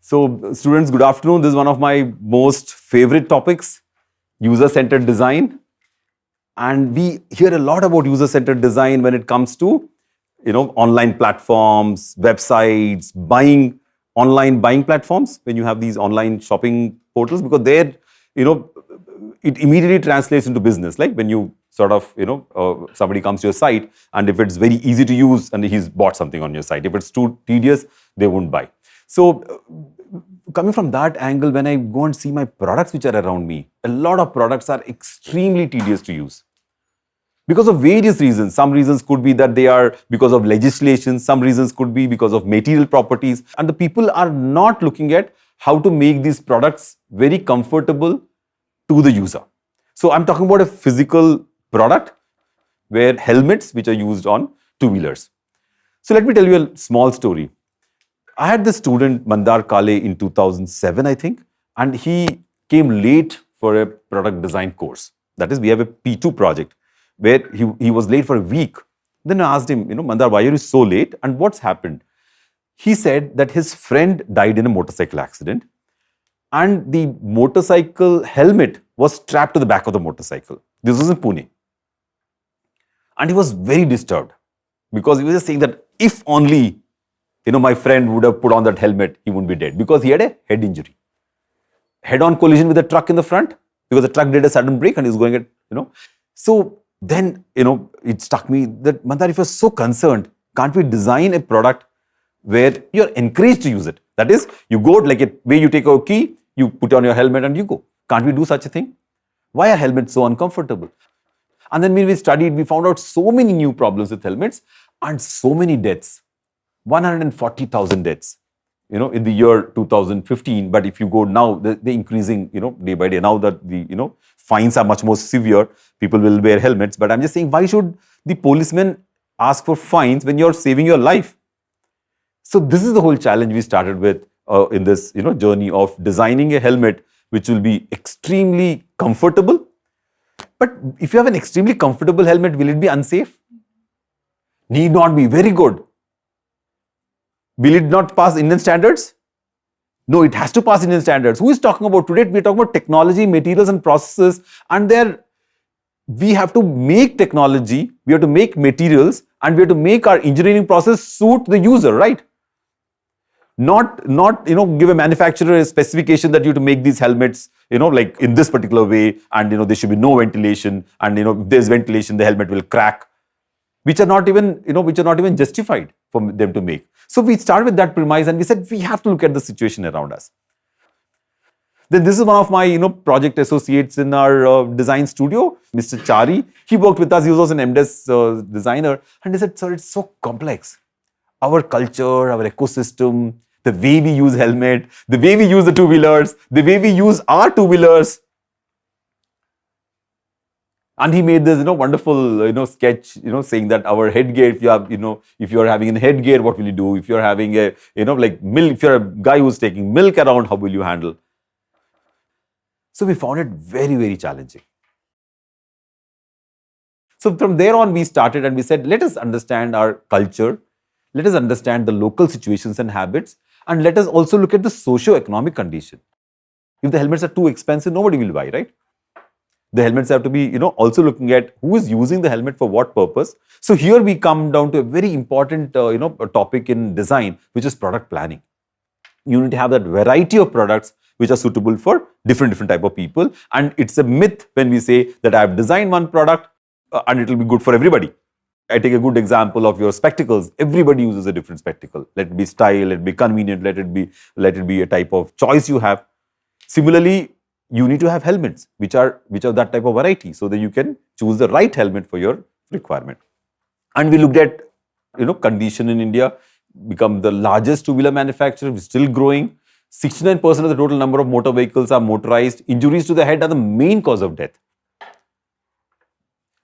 So, students, good afternoon. This is one of my most favorite topics, user-centered design. And we hear a lot about user-centered design when it comes to, online platforms, websites, online buying platforms, when you have these online shopping portals, because there, it immediately translates into business. Like when you sort of, somebody comes to your site, and if it's very easy to use and he's bought something on your site, if it's too tedious, they won't buy. So, coming from that angle, when I go and see my products which are around me, a lot of products are extremely tedious to use because of various reasons. Some reasons could be that they are because of legislation, some reasons could be because of material properties, and the people are not looking at how to make these products very comfortable to the user. So I'm talking about a physical product where helmets which are used on two-wheelers. So let me tell you a small story. I had this student, Mandar Kale, in 2007, I think, and he came late for a product design course. That is, we have a P2 project where he was late for a week. Then I asked him, Mandar, why are you so late and what's happened? He said that his friend died in a motorcycle accident and the motorcycle helmet was strapped to the back of the motorcycle. This was in Pune. And he was very disturbed because he was just saying that if only my friend would have put on that helmet, he wouldn't be dead, because he had a head injury. Head-on collision with a truck in the front, because the truck did a sudden brake and he was going at, So then, it struck me that, Mandar, if you're so concerned, can't we design a product where you're encouraged to use it? That is, you go like a way you take a key, you put on your helmet and you go. Can't we do such a thing? Why are helmets so uncomfortable? And then when we studied, we found out so many new problems with helmets and so many deaths. 140,000 deaths, in the year 2015. But if you go now, they're increasing, day by day. Now that the, fines are much more severe, people will wear helmets. But I'm just saying, why should the policeman ask for fines when you're saving your life? So this is the whole challenge we started with in this, journey of designing a helmet which will be extremely comfortable. But if you have an extremely comfortable helmet, will it be unsafe? Need not be. Very good. Will it not pass Indian standards? No, it has to pass Indian standards. Who is talking about today? We're talking about technology, materials and processes. And we have to make technology, we have to make materials, and we have to make our engineering process suit the user, right? Not give a manufacturer a specification that you have to make these helmets, like in this particular way, and there should be no ventilation, and if there's ventilation, the helmet will crack, which are not even justified for them to make. So we started with that premise and we said we have to look at the situation around us. Then this is one of my project associates in our design studio, Mr. Chari. He worked with us. He was also an MDes designer, and he said, sir, it's so complex. Our culture, our ecosystem, the way we use helmet, the way we use the two-wheelers, the way we use our two-wheelers. And he made this, wonderful, sketch, saying that our headgear, if you're having a headgear, what will you do? If you're having a, like milk, if you're a guy who's taking milk around, how will you handle? So we found it very, very challenging. So from there on, we started and we said, let us understand our culture. Let us understand the local situations and habits. And let us also look at the socio-economic condition. If the helmets are too expensive, nobody will buy, right? The helmets have to be, also looking at who is using the helmet for what purpose. So here we come down to a very important, topic in design, which is product planning. You need to have that variety of products which are suitable for different type of people. And it's a myth when we say that I have designed one product and it will be good for everybody. I take a good example of your spectacles. Everybody uses a different spectacle. Let it be style, let it be convenient, let it be a type of choice you have. Similarly, you need to have helmets which are that type of variety, so that you can choose the right helmet for your requirement. And we looked at, condition in India, become the largest two-wheeler manufacturer, we're still growing. 69% of the total number of motor vehicles are motorized. Injuries to the head are the main cause of death.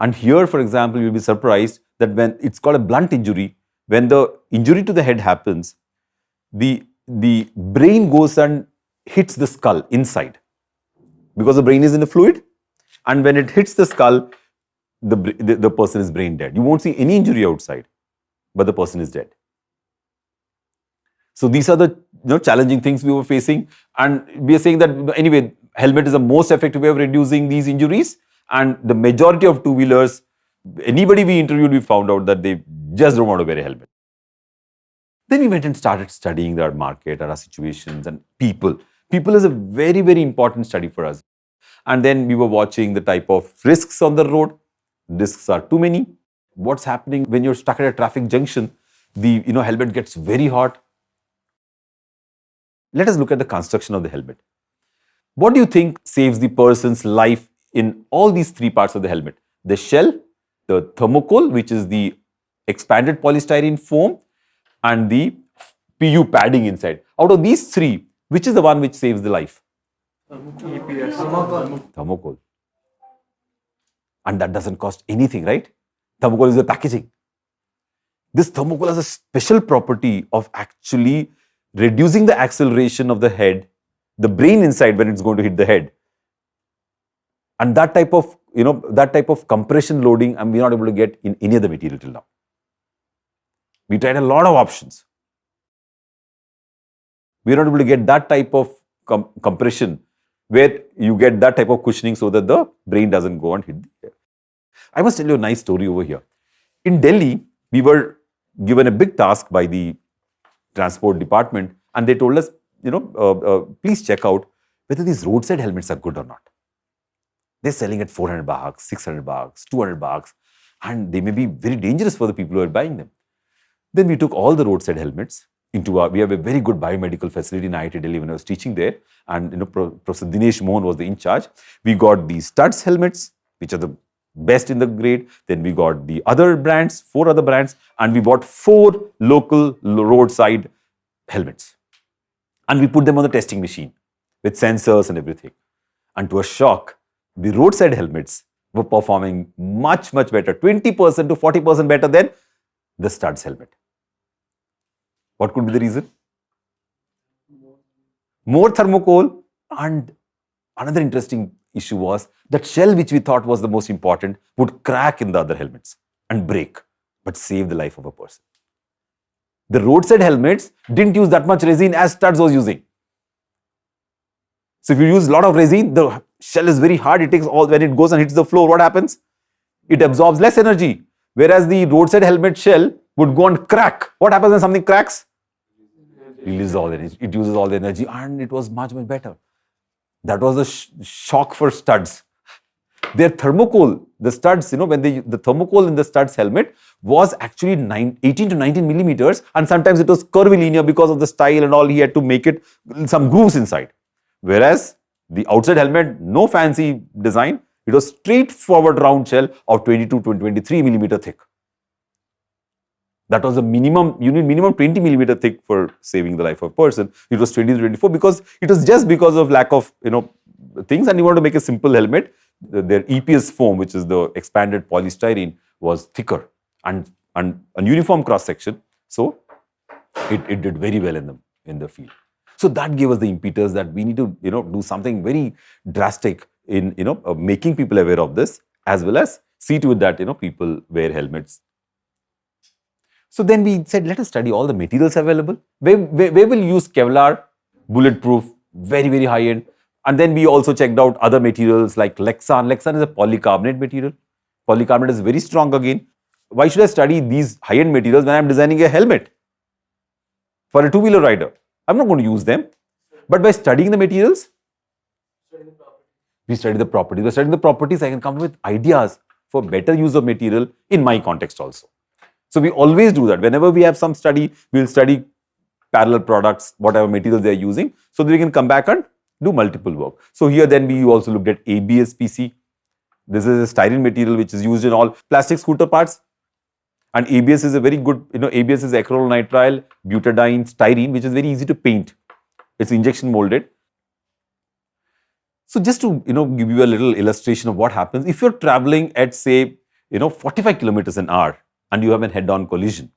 And here, for example, you'll be surprised that when it's called a blunt injury, when the injury to the head happens, the brain goes and hits the skull inside, because the brain is in the fluid, and when it hits the skull, the person is brain dead. You won't see any injury outside, but the person is dead. So these are the challenging things we were facing, and we are saying that anyway, helmet is the most effective way of reducing these injuries. And the majority of two-wheelers, anybody we interviewed, we found out that they just don't want to wear a helmet. Then we went and started studying our market, our situations, and people. People is a very, very important study for us. And then we were watching the type of risks on the road. Risks are too many. What's happening when you're stuck at a traffic junction? The helmet gets very hot. Let us look at the construction of the helmet. What do you think saves the person's life in all these three parts of the helmet? The shell, the thermocol, which is the expanded polystyrene foam, and the PU padding inside. Out of these three, which is the one which saves the life? Thermocol. And that doesn't cost anything, right? Thermocol is the packaging. This thermocol has a special property of actually reducing the acceleration of the head, the brain inside when it's going to hit the head. And that type of compression loading, we're not able to get in any other material till now. We tried a lot of options. We're not able to get that type of compression where you get that type of cushioning so that the brain doesn't go and hit the air. I must tell you a nice story over here. In Delhi, we were given a big task by the transport department, and they told us, please check out whether these roadside helmets are good or not. They're selling at 400 bucks, 600 bucks, 200 bucks, and they may be very dangerous for the people who are buying them. Then we took all the roadside helmets we have a very good biomedical facility in IIT Delhi when I was teaching there, and Professor Dinesh Mohan was the in charge. We got the studs helmets, which are the best in the grade. Then we got the other brands, 4 other brands, and we bought 4 local roadside helmets. And we put them on the testing machine with sensors and everything. And to our shock, the roadside helmets were performing much, much better, 20% to 40% better than the studs helmet. What could be the reason? More thermocol. And another interesting issue was that shell, which we thought was the most important, would crack in the other helmets and break, but save the life of a person. The roadside helmets didn't use that much resin as studs was using. So if you use a lot of resin, the shell is very hard. It takes all, when it goes and hits the floor, what happens? It absorbs less energy. Whereas the roadside helmet shell would go and crack. What happens when something cracks? It releases all the energy. It uses all the energy, and it was much, much better. That was the shock for studs. Their thermocol, the studs, the thermocol in the studs helmet was actually 18 to 19 millimeters, and sometimes it was curvilinear because of the style and all. He had to make it some grooves inside. Whereas the outside helmet, no fancy design, it was straightforward round shell of 22 to 23 millimeter thick. That was the minimum. You need minimum 20 millimeter thick for saving the life of a person. It was 20 to 24 because it was just because of lack of things, and you want to make a simple helmet. Their EPS foam, which is the expanded polystyrene, was thicker and a uniform cross section. So it did very well in the field. So that gave us the impetus that we need to do something very drastic in making people aware of this, as well as see to it that people wear helmets. So then we said, let us study all the materials available. Where will use Kevlar, bulletproof, very, very high end. And then we also checked out other materials like Lexan. Lexan is a polycarbonate material. Polycarbonate is very strong again. Why should I study these high-end materials when I'm designing a helmet for a two-wheeler rider? I'm not going to use them. But by studying the materials, we study the properties. By studying the properties, I can come up with ideas for better use of material in my context also. So we always do that. Whenever we have some study, we'll study parallel products, whatever materials they're using, so that we can come back and do multiple work. So here then we also looked at ABS PC. This is a styrene material which is used in all plastic scooter parts. And ABS is a very good, ABS is acrylonitrile, butadiene, styrene, which is very easy to paint. It's injection molded. So just to, give you a little illustration of what happens, if you're traveling at say, 45 kilometers an hour and you have a head-on collision,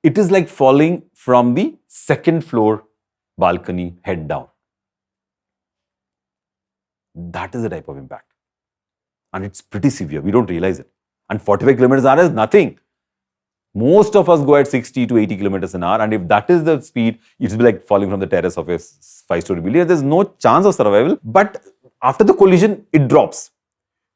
it is like falling from the second floor balcony head down. That is the type of impact. And it's pretty severe. We don't realize it. And 45 kilometers an hour is nothing. Most of us go at 60 to 80 kilometers an hour, and if that is the speed, it's like falling from the terrace of a 5-story building. There's no chance of survival. But after the collision, it drops.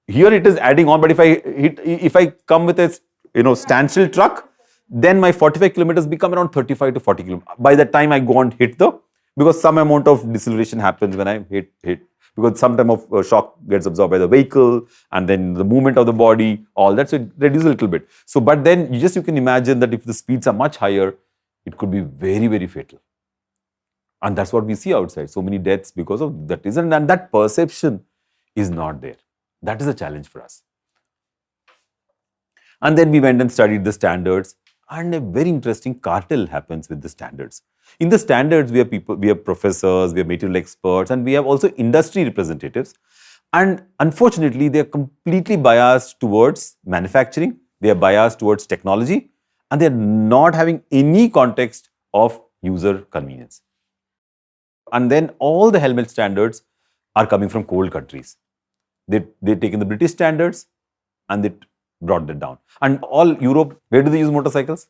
Here it is adding on, but if I come with a standstill truck, then my 45 kilometers become around 35 to 40 kilometers. By the time I go and hit because some amount of deceleration happens when I hit, because some time of shock gets absorbed by the vehicle, and then the movement of the body, all that, so it reduces a little bit. So, but then you can imagine that if the speeds are much higher, it could be very, very fatal. And that's what we see outside. So many deaths because of that reason, and that perception is not there. That is a challenge for us. And then we went and studied the standards, and a very interesting cartel happens with the standards. In the standards, we have people, we have professors, we have material experts, and we have also industry representatives. And unfortunately, they are completely biased towards manufacturing, they are biased towards technology, and they are not having any context of user convenience. And then all the helmet standards are coming from cold countries. They've taken the British standards and they brought that down. And all Europe, where do they use motorcycles?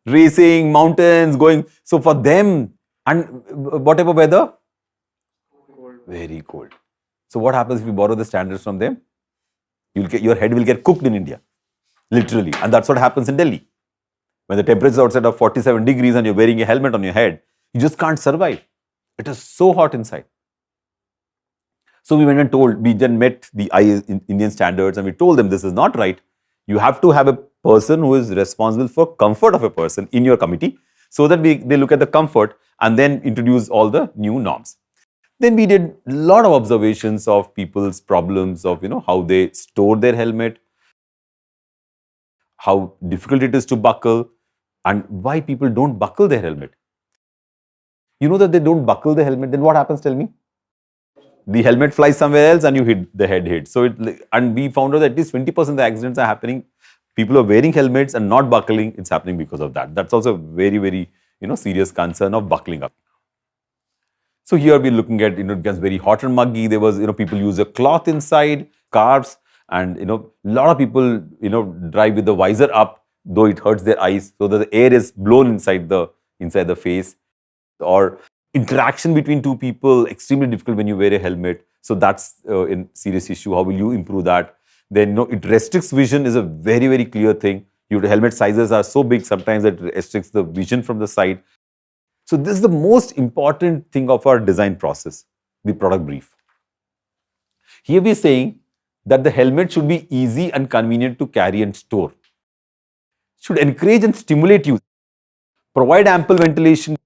Racing, mountains, going. So for them, and whatever weather? Cold. Very cold. So what happens if you borrow the standards from them? Your head will get cooked in India, literally. And that's what happens in Delhi. When the temperature is outside of 47 degrees and you're wearing a helmet on your head, you just can't survive. It is so hot inside. So we went and we then met the Indian standards, and we told them this is not right. You have to have a person who is responsible for comfort of a person in your committee, so that they look at the comfort and then introduce all the new norms. Then we did a lot of observations of people's problems of how they store their helmet, how difficult it is to buckle, and why people don't buckle their helmet. You know that they don't buckle the helmet, then what happens, tell me? The helmet flies somewhere else and you hit the head hit. So and we found out that at least 20% of the accidents are happening. People are wearing helmets and not buckling. It's happening because of that. That's also a very, very serious concern of buckling up. So here we're looking at it gets very hot and muggy. There was people use a cloth inside cars, and a lot of people drive with the visor up, though it hurts their eyes, so that the air is blown inside the face. Or interaction between two people, extremely difficult when you wear a helmet. So that's a serious issue. How will you improve that? Then it restricts vision is a very, very clear thing. Your helmet sizes are so big sometimes that it restricts the vision from the side. So this is the most important thing of our design process, the product brief. Here we are saying that the helmet should be easy and convenient to carry and store. Should encourage and stimulate use. Provide ample ventilation.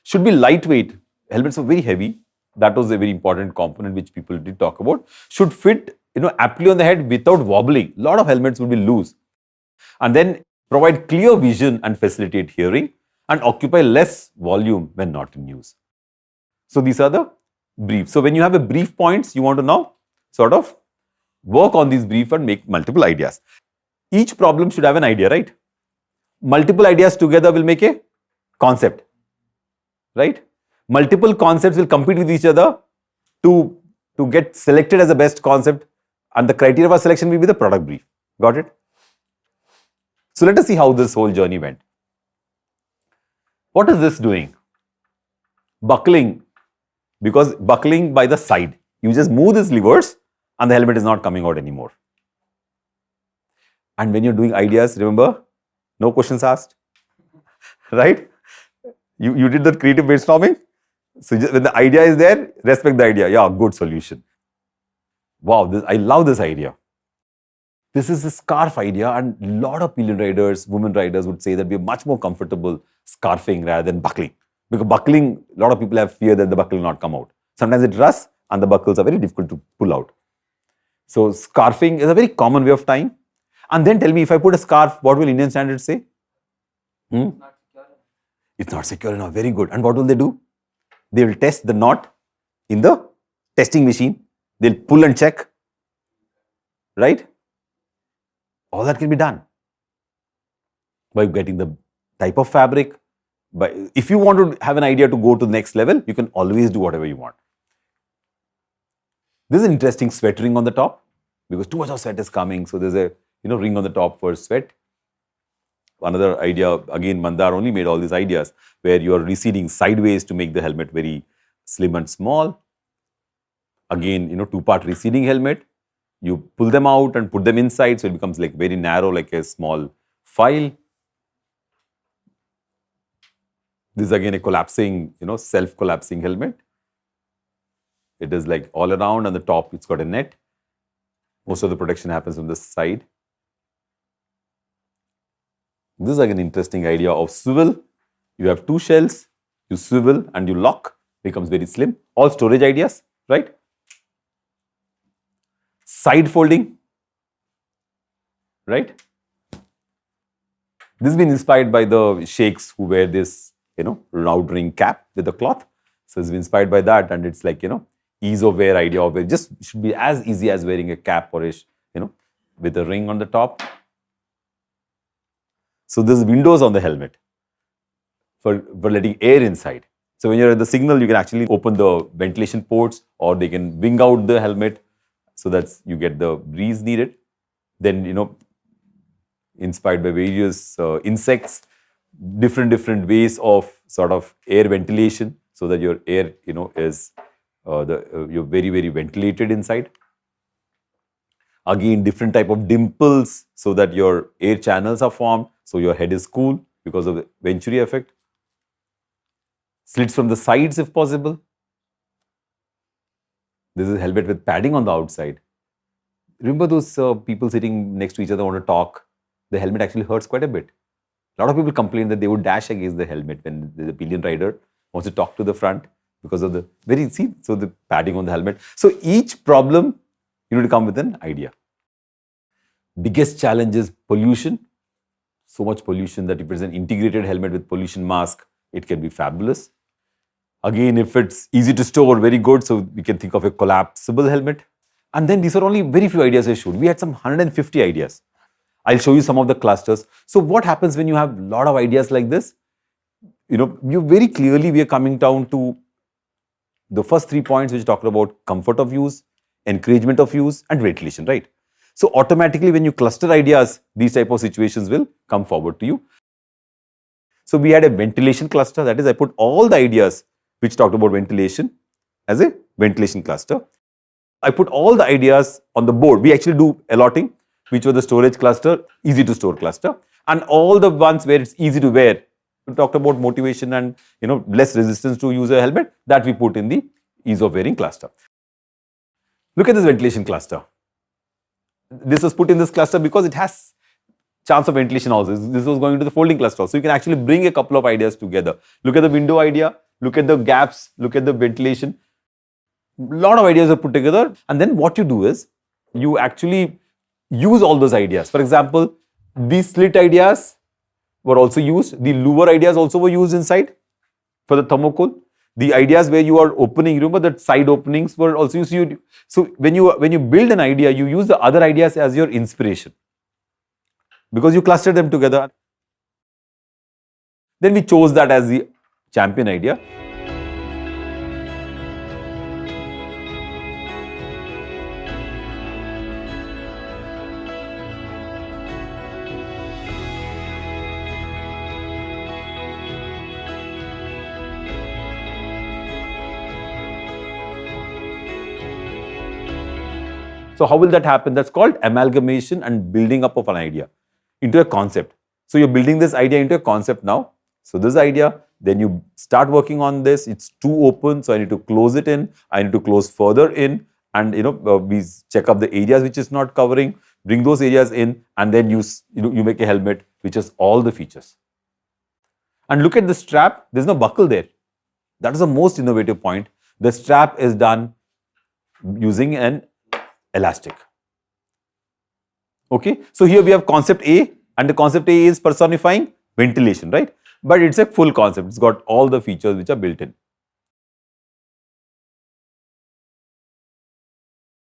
Should be lightweight. Helmets are very heavy. That was a very important component which people did talk about. Should fit aptly on the head without wobbling. A lot of helmets would be loose. And then provide clear vision and facilitate hearing, and occupy less volume when not in use. So these are the briefs. So when you have a brief points, you want to now sort of work on these brief and make multiple ideas. Each problem should have an idea, right? Multiple ideas together will make a concept. Right? Multiple concepts will compete with each other to get selected as the best concept, and the criteria for selection will be the product brief. Got it? So let us see how this whole journey went. What is this doing? Buckling, because buckling by the side. You just move these levers and the helmet is not coming out anymore. And when you're doing ideas, remember, no questions asked, right? You did that creative brainstorming. So when the idea is there, respect the idea. Yeah, good solution. Wow, I love this idea. This is a scarf idea, and a lot of pillion riders, women riders would say that we are much more comfortable scarfing rather than buckling. Because buckling, a lot of people have fear that the buckle will not come out. Sometimes it rusts and the buckles are very difficult to pull out. So scarfing is a very common way of tying. And then tell me, if I put a scarf, what will Indian standards say? It's not secure enough. Very good. And what will they do? They will test the knot in the testing machine. They'll pull and check. Right? All that can be done by getting the type of fabric. If you want to have an idea to go to the next level, you can always do whatever you want. This is an interesting sweat ring on the top, because too much of sweat is coming. So there's a ring on the top for sweat. another idea, again, Mandar only made all these ideas where you are receding sideways to make the helmet very slim and small. Again, two-part receding helmet. You pull them out and put them inside, so it becomes like very narrow, like a small file. This is again a collapsing, self-collapsing helmet. It is like all around, on the top it's got a net. Most of the protection happens on the side. This is like an interesting idea of swivel. You have two shells, you swivel and you lock, becomes very slim. All storage ideas, right? Side folding, right? This has been inspired by the sheikhs who wear this, round ring cap with a cloth. So it's been inspired by that, and it's like, ease of wear idea of it. Just should be as easy as wearing a cap or with a ring on the top. So there's windows on the helmet for letting air inside. So when you're at the signal, you can actually open the ventilation ports, or they can wing out the helmet so that you get the breeze needed. Then, inspired by various insects, different ways of sort of air ventilation, so that your air, is you're very ventilated inside. Again, different type of dimples so that your air channels are formed, so your head is cool because of the Venturi effect. Slits from the sides if possible. This is a helmet with padding on the outside. Remember those people sitting next to each other want to talk? The helmet actually hurts quite a bit. A lot of people complain that they would dash against the helmet when the pillion rider wants to talk to the front because of the the padding on the helmet. So each problem, you need to come with an idea. Biggest challenge is pollution. So much pollution that if it's an integrated helmet with pollution mask, it can be fabulous. Again, if it's easy to store, very good. So we can think of a collapsible helmet. And then these are only very few ideas I showed. We had some 150 ideas. I'll show you some of the clusters. So what happens when you have a lot of ideas like this? You very clearly, we are coming down to the first 3 points which talk about comfort of use, encouragement of use, and ventilation, right? So automatically when you cluster ideas, these type of situations will come forward to you. So we had a ventilation cluster, that is I put all the ideas which talked about ventilation as a ventilation cluster. I put all the ideas on the board. We actually do allotting, which was the storage cluster, easy to store cluster, and all the ones where it's easy to wear. We talked about motivation and less resistance to use a helmet, that we put in the ease of wearing cluster. Look at this ventilation cluster. This was put in this cluster because it has chance of ventilation also. This was going to the folding cluster. So you can actually bring a couple of ideas together. Look at the window idea, look at the gaps, look at the ventilation. A lot of ideas are put together, and then what you do is you actually use all those ideas. For example, these slit ideas were also used. The louver ideas also were used inside for the thermocol. The ideas where you are opening, remember that side openings were also used. So when you build an idea, you use the other ideas as your inspiration because you cluster them together. Then we chose that as the champion idea. So how will that happen? That's called amalgamation and building up of an idea into a concept. So you're building this idea into a concept now. So this idea, then you start working on this. It's too open, so I need to close it in. I need to close further in, and we check up the areas which is not covering. Bring those areas in, and then you make a helmet which has all the features. And look at the strap. There's no buckle there. That is the most innovative point. The strap is done using an elastic. Okay, so here we have concept A, and the concept A is personifying ventilation, right? But it's a full concept. It's got all the features which are built in.